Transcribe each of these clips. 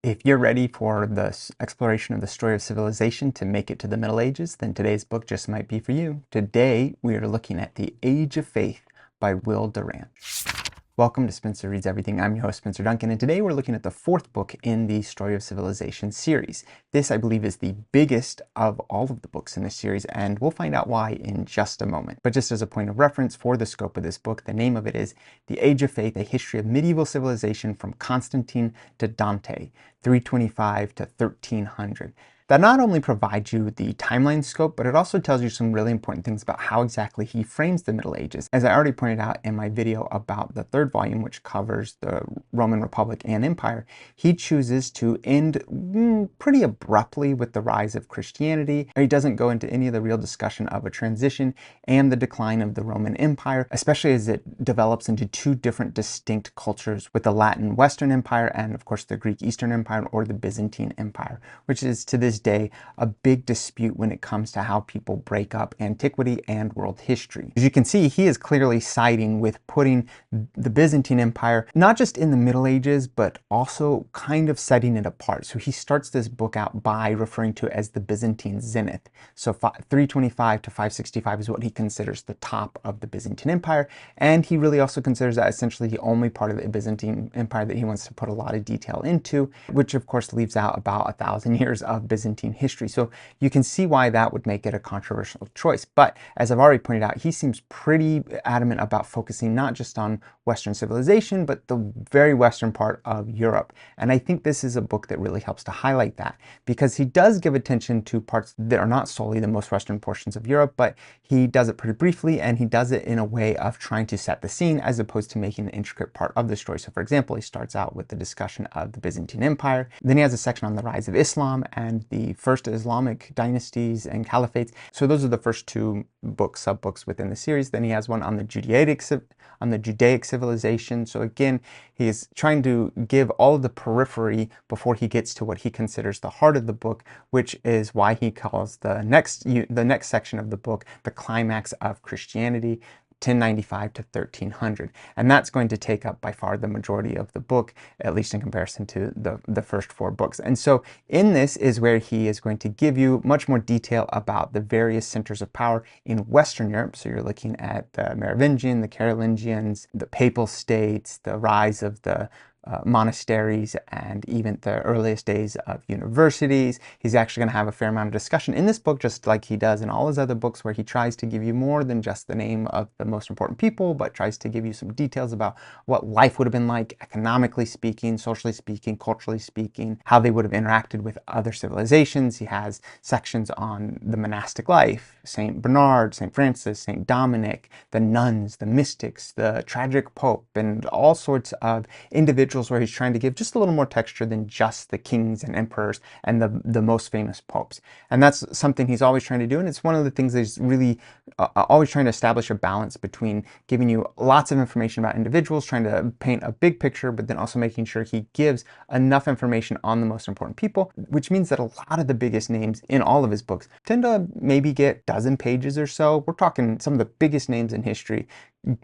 If you're ready for the exploration of the story of civilization to make it to the Middle Ages, then today's book just might be for you. Today, we are looking at The Age of Faith by Will Durant. Welcome to Spencer Reads Everything. I'm your host, Spencer Duncan, and today we're looking at the fourth book in the Story of Civilization series. This, I believe, is the biggest of all of the books in this series, and we'll find out why in just a moment. But just as a point of reference for the scope of this book, the name of it is The Age of Faith, A History of Medieval Civilization from Constantine to Dante, 325 to 1300. That not only provides you the timeline scope, but it also tells you some really important things about how exactly he frames the Middle Ages. As I already pointed out in my video about the third volume, which covers the Roman Republic and Empire, he chooses to end pretty abruptly with the rise of Christianity. He doesn't go into any of the real discussion of a transition and the decline of the Roman Empire, especially as it develops into two different distinct cultures with the Latin Western Empire and, of course, the Greek Eastern Empire or the Byzantine Empire, which is to this day a big dispute when it comes to how people break up antiquity and world history. As you can see, he is clearly siding with putting the Byzantine Empire not just in the Middle Ages, but also kind of setting it apart. So he starts this book out by referring to it as the Byzantine zenith. So 325 to 565 is what he considers the top of the Byzantine Empire, and he really also considers that essentially the only part of the Byzantine Empire that he wants to put a lot of detail into, which of course leaves out about 1,000 years of Byzantine history. So you can see why that would make it a controversial choice. But as I've already pointed out, he seems pretty adamant about focusing not just on Western civilization, but the very Western part of Europe. And I think this is a book that really helps to highlight that, because he does give attention to parts that are not solely the most Western portions of Europe, but he does it pretty briefly, and he does it in a way of trying to set the scene as opposed to making an intricate part of the story. So for example, he starts out with the discussion of the Byzantine Empire. Then he has a section on the rise of Islam and the first Islamic dynasties and caliphates. So those are the first two books, sub-books within the series. Then he has one on the Judaic civilization. So again, he is trying to give all of the periphery before he gets to what he considers the heart of the book, which is why he calls the next section of the book the climax of Christianity, 1095 to 1300. And that's going to take up by far the majority of the book, at least in comparison to the first four books. And so in this is where he is going to give you much more detail about the various centers of power in Western Europe. So you're looking at the Merovingian, the Carolingians, the Papal States, the rise of the monasteries, and even the earliest days of universities. He's actually going to have a fair amount of discussion in this book, just like he does in all his other books, where he tries to give you more than just the name of the most important people, but tries to give you some details about what life would have been like, economically speaking, socially speaking, culturally speaking, how they would have interacted with other civilizations. He has sections on the monastic life, St. Bernard, St. Francis, St. Dominic, the nuns, the mystics, the tragic pope, and all sorts of individuals where he's trying to give just a little more texture than just the kings and emperors and the most famous popes. And that's something he's always trying to do, and it's one of the things that he's really always trying to establish a balance between giving you lots of information about individuals, trying to paint a big picture, but then also making sure he gives enough information on the most important people, which means that a lot of the biggest names in all of his books tend to maybe get a dozen pages or so. We're talking some of the biggest names in history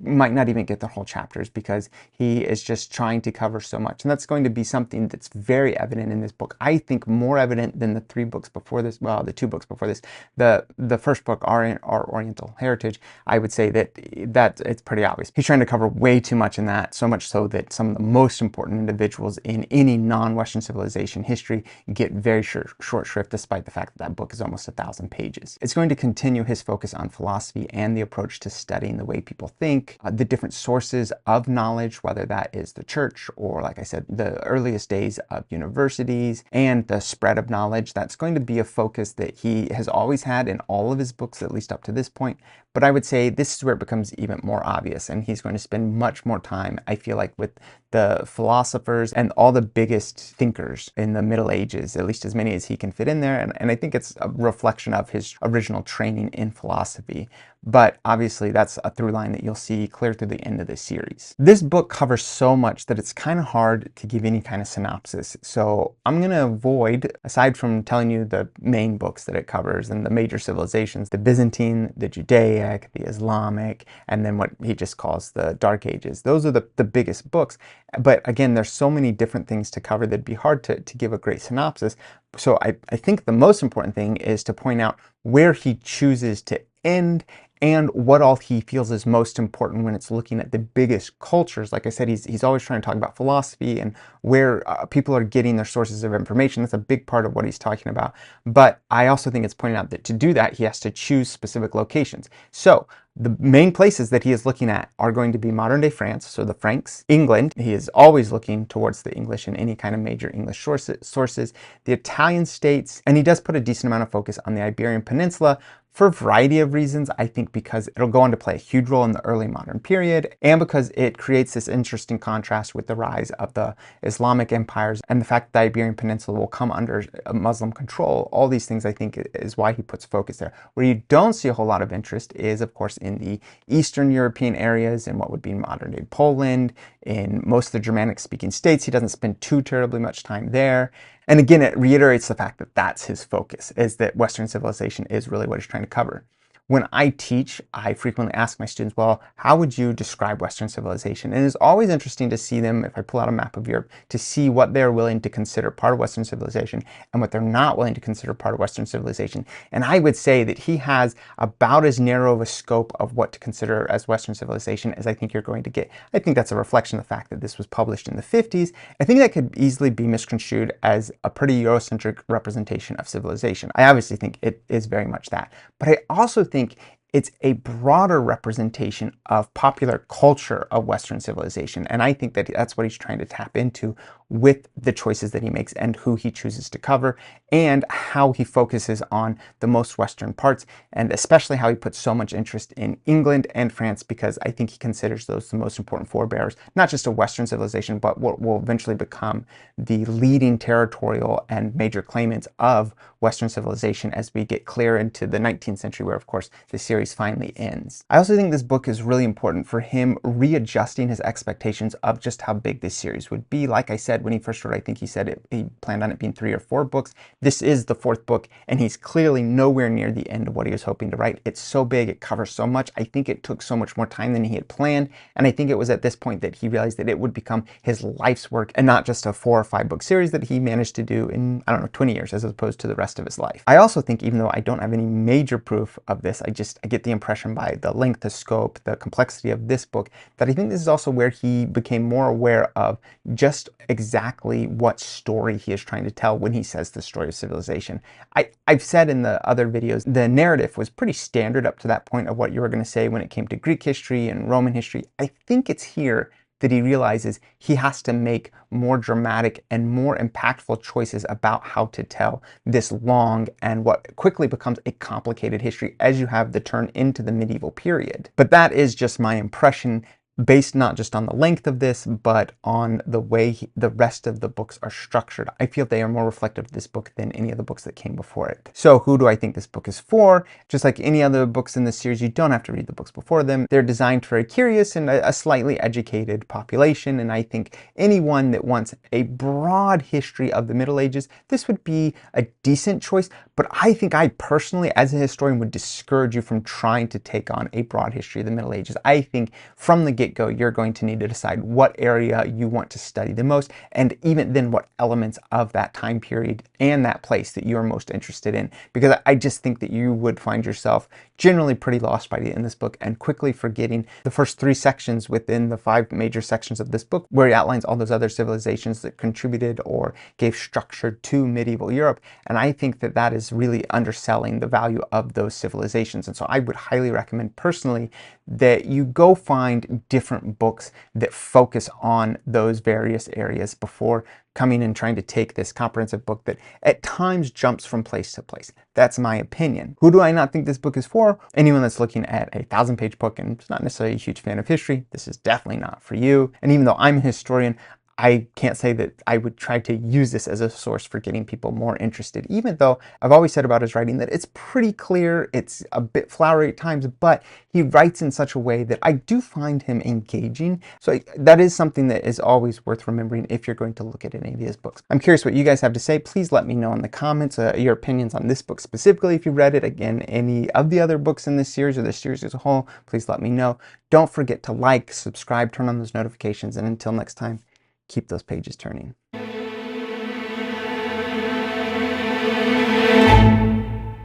might not even get the whole chapters, because he is just trying to cover so much. And that's going to be something that's very evident in this book. I think more evident than the three books before this. Well, the two books before this. The first book, our Oriental Heritage, I would say that it's pretty obvious. He's trying to cover way too much in that, so much so that some of the most important individuals in any non-Western civilization history get very short shrift, despite the fact that book is almost 1,000 pages. It's going to continue his focus on philosophy and the approach to studying the way people think, the different sources of knowledge, whether that is the church or, like I said, the earliest days of universities, and the spread of knowledge. That's going to be a focus that he has always had in all of his books, at least up to this point. But I would say this is where it becomes even more obvious, and he's going to spend much more time, I feel like, with the philosophers and all the biggest thinkers in the Middle Ages, at least as many as he can fit in there. And I think it's a reflection of his original training in philosophy. But obviously that's a through line that you'll see clear through the end of the series. This book covers so much that it's kind of hard to give any kind of synopsis. So I'm going to avoid, aside from telling you the main books that it covers and the major civilizations, the Byzantine, the Judaic, Mosaic, the Islamic, and then what he just calls the Dark Ages. Those are the biggest books. But again, there's so many different things to cover that'd be hard to give a great synopsis. So I think the most important thing is to point out where he chooses to end and what all he feels is most important when it's looking at the biggest cultures. Like I said, he's always trying to talk about philosophy and where people are getting their sources of information. That's a big part of what he's talking about. But I also think it's pointing out that to do that, he has to choose specific locations. So the main places that he is looking at are going to be modern day France, so the Franks, England. He is always looking towards the English in any kind of major English sources, the Italian states, and he does put a decent amount of focus on the Iberian Peninsula, for a variety of reasons. I think because it'll go on to play a huge role in the early modern period, and because it creates this interesting contrast with the rise of the Islamic empires and the fact that the Iberian Peninsula will come under Muslim control. All these things I think is why he puts focus there. Where you don't see a whole lot of interest is, of course, in the Eastern European areas, in what would be modern day Poland, in most of the Germanic speaking states. He doesn't spend too terribly much time there. And again, it reiterates the fact that that's his focus, is that Western civilization is really what he's trying to cover. When I teach, I frequently ask my students, well, how would you describe Western civilization? And it's always interesting to see them, if I pull out a map of Europe, to see what they're willing to consider part of Western civilization and what they're not willing to consider part of Western civilization. And I would say that he has about as narrow of a scope of what to consider as Western civilization as I think you're going to get. I think that's a reflection of the fact that this was published in the 50s. I think that could easily be misconstrued as a pretty Eurocentric representation of civilization. I obviously think it is very much that. But I also think it's a broader representation of popular culture of Western civilization. And I think that that's what he's trying to tap into with the choices that he makes and who he chooses to cover and how he focuses on the most Western parts, and especially how he puts so much interest in England and France, because I think he considers those the most important forebears, not just of Western civilization, but what will eventually become the leading territorial and major claimants of Western civilization as we get clear into the 19th century, where of course the series finally ends. I also think this book is really important for him readjusting his expectations of just how big this series would be. Like I said, when he first wrote, I think he said he planned on it being 3 or 4 books. This is the 4th book, and he's clearly nowhere near the end of what he was hoping to write. It's so big, it covers so much. I think it took so much more time than he had planned, and I think it was at this point that he realized that it would become his life's work and not just a 4 or 5 book series that he managed to do in, I don't know, 20 years as opposed to the rest of his life. I also think, even though I don't have any major proof of this, I get the impression by the length, the scope, the complexity of this book, that I think this is also where he became more aware of just exactly what story he is trying to tell when he says the story of civilization. I've said in the other videos, the narrative was pretty standard up to that point of what you were going to say when it came to Greek history and Roman history. I think it's here that he realizes he has to make more dramatic and more impactful choices about how to tell this long and what quickly becomes a complicated history as you have the turn into the medieval period. But that is just my impression, based not just on the length of this, but on the way the rest of the books are structured. I feel they are more reflective of this book than any of the books that came before it. So who do I think this book is for? Just like any other books in this series, you don't have to read the books before them. They're designed for a curious and a slightly educated population, and I think anyone that wants a broad history of the Middle Ages, this would be a decent choice. But I think I personally, as a historian, would discourage you from trying to take on a broad history of the Middle Ages. I think from the get-go, you're going to need to decide what area you want to study the most, and even then what elements of that time period and that place that you're most interested in. Because I just think that you would find yourself generally pretty lost by the end of this book and quickly forgetting the first 3 sections within the 5 major sections of this book, where he outlines all those other civilizations that contributed or gave structure to medieval Europe. And I think that that is really underselling the value of those civilizations. And so I would highly recommend personally that you go find different books that focus on those various areas before coming and trying to take this comprehensive book that at times jumps from place to place. That's my opinion. Who do I not think this book is for? Anyone that's looking at a 1,000-page book and is not necessarily a huge fan of history, this is definitely not for you. And even though I'm a historian, I can't say that I would try to use this as a source for getting people more interested, even though I've always said about his writing that it's pretty clear, it's a bit flowery at times, but he writes in such a way that I do find him engaging. So that is something that is always worth remembering if you're going to look at any of his books. I'm curious what you guys have to say. Please let me know in the comments your opinions on this book specifically if you read it. Again, any of the other books in this series or the series as a whole, please let me know. Don't forget to like, subscribe, turn on those notifications, and until next time, keep those pages turning.